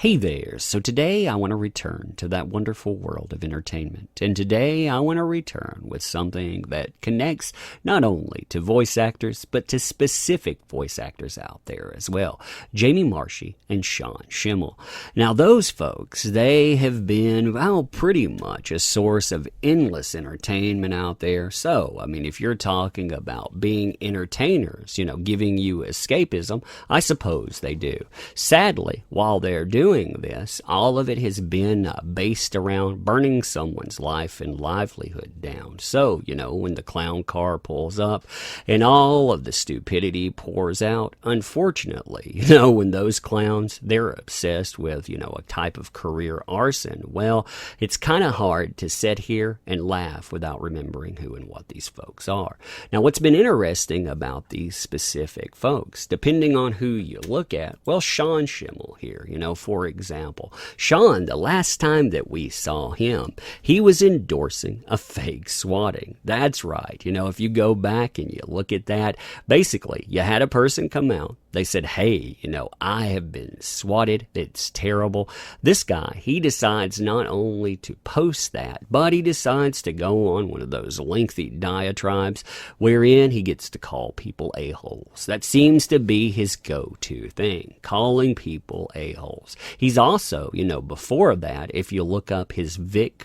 Hey there, so today I want to return to that wonderful world of entertainment. And today I want to return with something that connects not only to voice actors, but to specific voice actors out there as well. Jamie Marchi and Schemmel. Now those folks, they have been, well, pretty much a source of endless entertainment out there. So, I mean, if you're talking about being entertainers, giving you escapism, I suppose they do. Sadly, while they're doing this, all of it has been based around burning someone's life and livelihood down. So, when the clown car pulls up and all of the stupidity pours out, unfortunately, when those clowns, they're obsessed with, a type of career arson, well, it's kind of hard to sit here and laugh without remembering who and what these folks are. Now, what's been interesting about these specific folks, depending on who you look at, well, Schemmel here, for example. Sean, the last time that we saw him, he was endorsing a fake swatting. That's right. If you go back and you look at that, basically, you had a person come out. They said, hey, I have been swatted. It's terrible. This guy, he decides not only to post that, but he decides to go on one of those lengthy diatribes wherein he gets to call people a-holes. That seems to be his go-to thing, calling people a-holes. He's also, before that, if you look up his Vic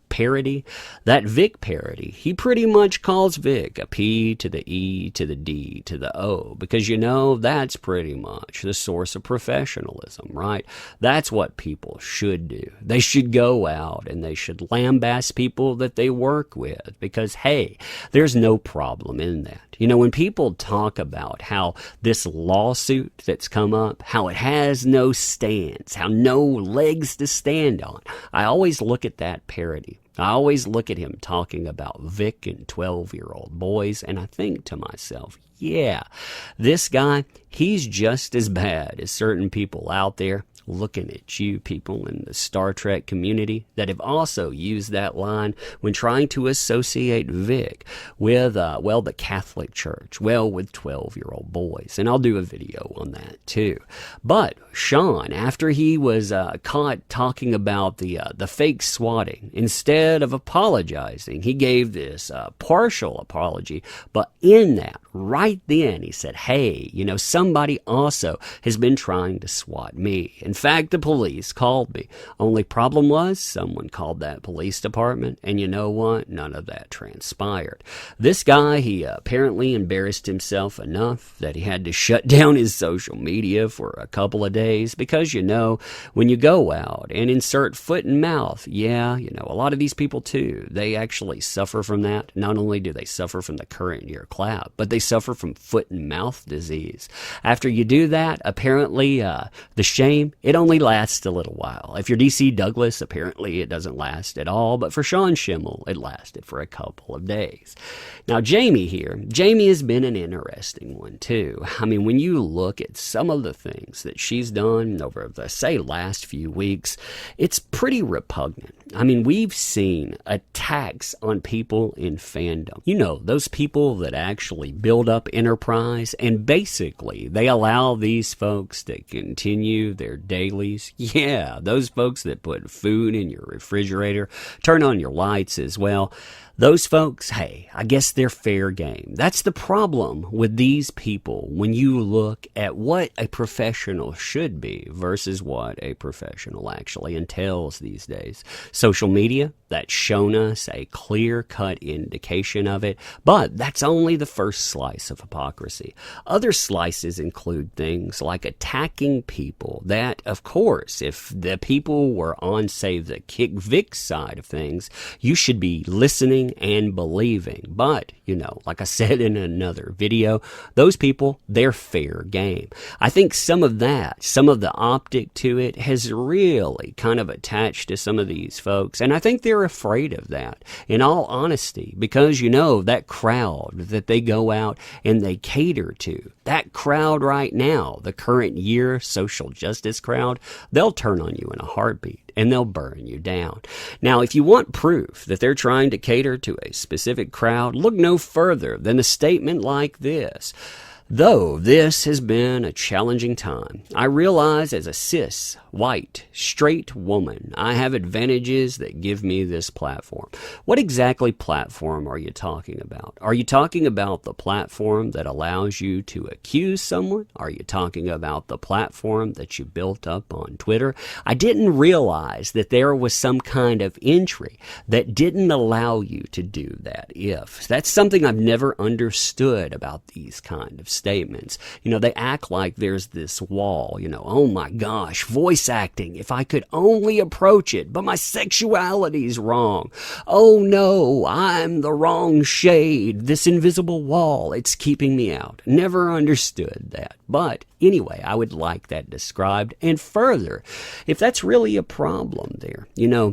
parody, that Vic parody, he pretty much calls Vic a P to the E to the D to the O, because that's pretty much the source of professionalism, right? That's what people should do. They should go out and they should lambaste people that they work with, because hey, there's no problem in that. When people talk about how this lawsuit that's come up, how it has no stance, how no legs to stand on, I always look at that parody. I always look at him talking about Vic and 12-year-old boys, and I think to myself, yeah, this guy, he's just as bad as certain people out there looking at you people in the Star Trek community that have also used that line when trying to associate Vic with, the Catholic Church, with 12-year-old boys. And I'll do a video on that too. But Sean, after he was caught talking about the fake swatting, instead of apologizing, he gave this partial apology. But in that, right then, he said, hey, somebody also has been trying to swat me. In fact, the police called me. Only problem was someone called that police department, and you know what? None of that transpired. This guy, he apparently embarrassed himself enough that he had to shut down his social media for a couple of days because, when you go out and insert foot and mouth, a lot of these people too, they actually suffer from that. Not only do they suffer from the current year clap, but they suffer from foot and mouth disease. After you do that, apparently the shame, it only lasts a little while. If you're DC Douglas, apparently it doesn't last at all, but for Schemmel, it lasted for a couple of days. Now Jamie has been an interesting one too. I mean, when you look at some of the things that she's done over the, last few weeks, it's pretty repugnant. I mean, we've seen attacks on people in fandom. Those people that actually build up enterprise, and basically they allow these folks to continue their dailies. Yeah, those folks that put food in your refrigerator, turn on your lights as well. Those folks, hey, I guess they're fair game. That's the problem with these people when you look at what a professional should be versus what a professional actually entails these days. Social media, that's shown us a clear-cut indication of it, but that's only the first slice of hypocrisy. Other slices include things like attacking people that, of course, if the people were on, say, the KICKVIC side of things, you should be listening and believing. But, like I said in another video, those people, they're fair game. I think some of the optic to it has really kind of attached to some of these folks, and I think they're afraid of that, in all honesty, because that crowd that they go out and they cater to, that crowd right now, the current year social justice crowd, they'll turn on you in a heartbeat and they'll burn you down. Now, if you want proof that they're trying to cater to a specific crowd, look no further than a statement like this. Though this has been a challenging time, I realize as a cis, white, straight woman. I have advantages that give me this platform. What exactly platform are you talking about? Are you talking about the platform that allows you to accuse someone? Are you talking about the platform that you built up on Twitter? I didn't realize that there was some kind of entry that didn't allow you to do that. If that's something I've never understood about these kind of statements. They act like there's this wall, oh my gosh, voice acting, if I could only approach it, but my sexuality's wrong. Oh no, I'm the wrong shade. This invisible wall, it's keeping me out. Never understood that. But anyway, I would like that described. And further, if that's really a problem there,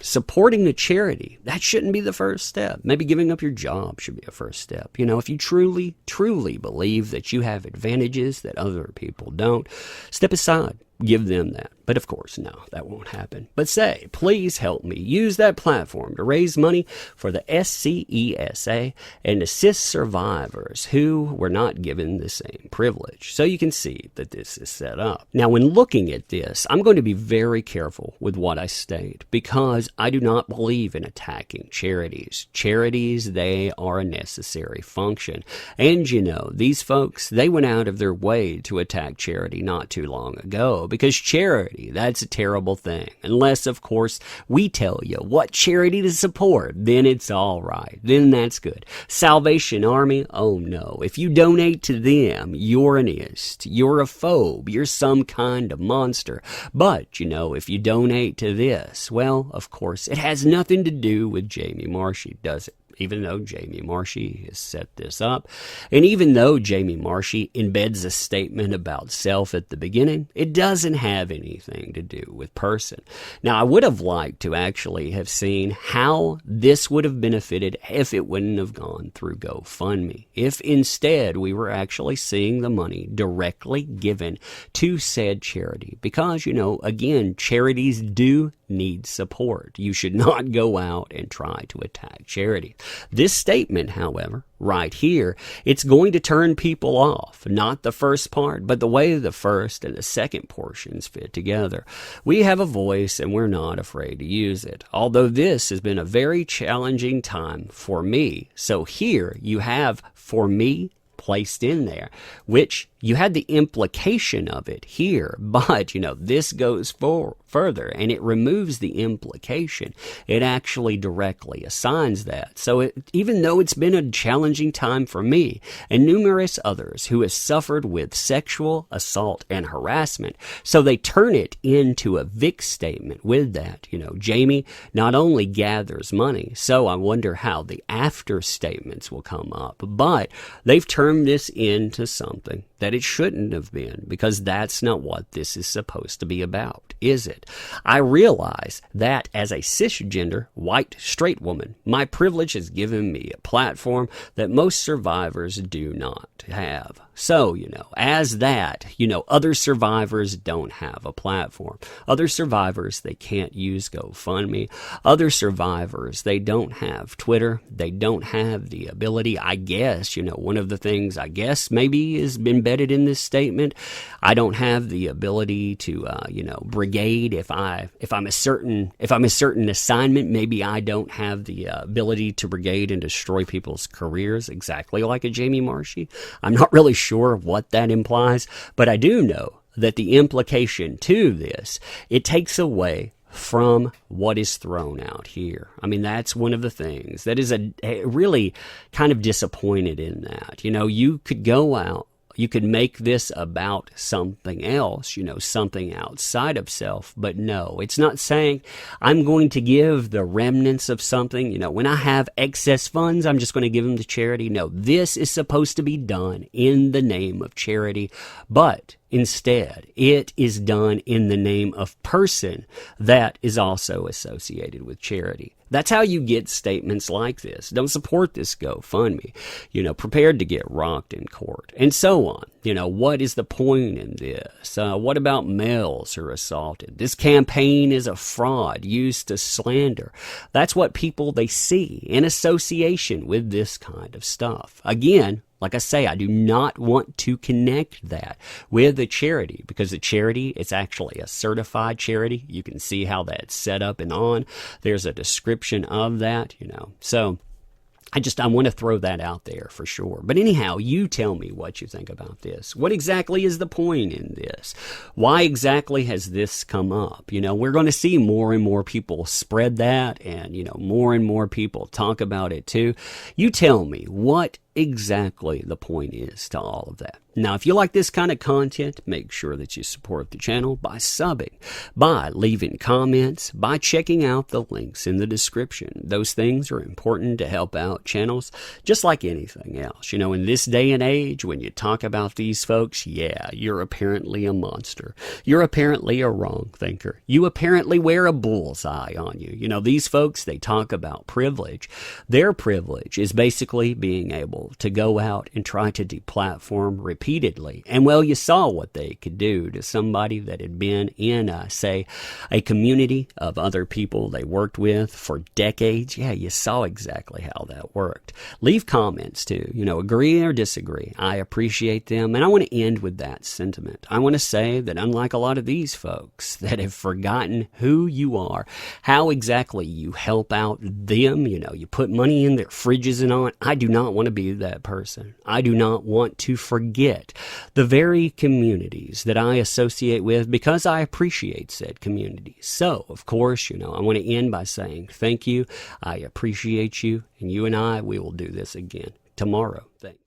supporting a charity, that shouldn't be the first step. Maybe giving up your job should be a first step. If you truly, truly believe that you have advantages that other people don't, step aside. Give them that. But of course, no, that won't happen. But say, please help me use that platform to raise money for the SCESA and assist survivors who were not given the same privilege. So you can see that this is set up. Now, when looking at this, I'm going to be very careful with what I state because I do not believe in attacking charities. Charities, they are a necessary function. And these folks, they went out of their way to attack charity not too long ago. Because charity, that's a terrible thing. Unless, of course, we tell you what charity to support, then it's all right. Then that's good. Salvation Army, oh no. If you donate to them, you're an ist. You're a phobe. You're some kind of monster. But, if you donate to this, well, of course, it has nothing to do with Jamie Marchi, does it? Even though Jamie Marchi has set this up. And even though Jamie Marchi embeds a statement about self at the beginning, it doesn't have anything to do with person. Now, I would have liked to actually have seen how this would have benefited if it wouldn't have gone through GoFundMe. If instead we were actually seeing the money directly given to said charity. Because, again, charities do need support. You should not go out and try to attack charity. This statement, however, right here, it's going to turn people off. Not the first part, but the way the first and the second portions fit together. We have a voice and we're not afraid to use it. Although this has been a very challenging time for me. So here you have for me placed in there, which you had the implication of it here, but, this goes further and it removes the implication. It actually directly assigns that. So even though it's been a challenging time for me and numerous others who have suffered with sexual assault and harassment, so they turn it into a Vic statement with that. Jamie not only gathers money, so I wonder how the after statements will come up, but they've turned this into something that it shouldn't have been, because that's not what this is supposed to be about, is it? I realize that as a cisgender, white, straight woman, my privilege has given me a platform that most survivors do not have. So, as that, other survivors don't have a platform. Other survivors, they can't use GoFundMe. Other survivors, they don't have Twitter. They don't have the ability, I guess, one of the things I guess maybe is embedded in this statement. I don't have the ability to, brigade. If I'm a certain assignment, maybe I don't have the ability to brigade and destroy people's careers exactly like a Jamie Marchi. I'm not really sure what that implies, but I do know that the implication to this, it takes away from what is thrown out here. I mean, that's one of the things that is a really kind of disappointed in that. You could go out, you could make this about something else, something outside of self. But no, it's not saying I'm going to give the remnants of something. When I have excess funds, I'm just going to give them to charity. No, this is supposed to be done in the name of charity. But instead, it is done in the name of person that is also associated with charity. That's how you get statements like this. Don't support this GoFundMe. Prepared to get rocked in court, and so on. What is the point in this? What about males who are assaulted? This campaign is a fraud used to slander. That's what people, they see in association with this kind of stuff. Again, Like I say, I do not want to connect that with a charity, because a charity, it's actually a certified charity. You can see how that's set up and on. There's a description of that, So I want to throw that out there for sure. But anyhow, you tell me what you think about this. What exactly is the point in this? Why exactly has this come up? We're going to see more and more people spread that, and, more and more people talk about it too. You tell me what exactly the point is to all of that. Now, if you like this kind of content, make sure that you support the channel by subbing, by leaving comments, by checking out the links in the description. Those things are important to help out channels just like anything else. In this day and age, when you talk about these folks, yeah, you're apparently a monster. You're apparently a wrong thinker. You apparently wear a bullseye on you. These folks, they talk about privilege. Their privilege is basically being able to go out and try to deplatform repeatedly. And well, you saw what they could do to somebody that had been in, say, a community of other people they worked with for decades. Yeah, you saw exactly how that worked. Leave comments too, agree or disagree. I appreciate them. And I want to end with that sentiment. I want to say that unlike a lot of these folks that have forgotten who you are, how exactly you help out them, you put money in their fridges and on, I do not want to be that person. I do not want to forget the very communities that I associate with, because I appreciate said communities. So, of course, I want to end by saying thank you. I appreciate you, and you and I, we will do this again tomorrow. Thanks.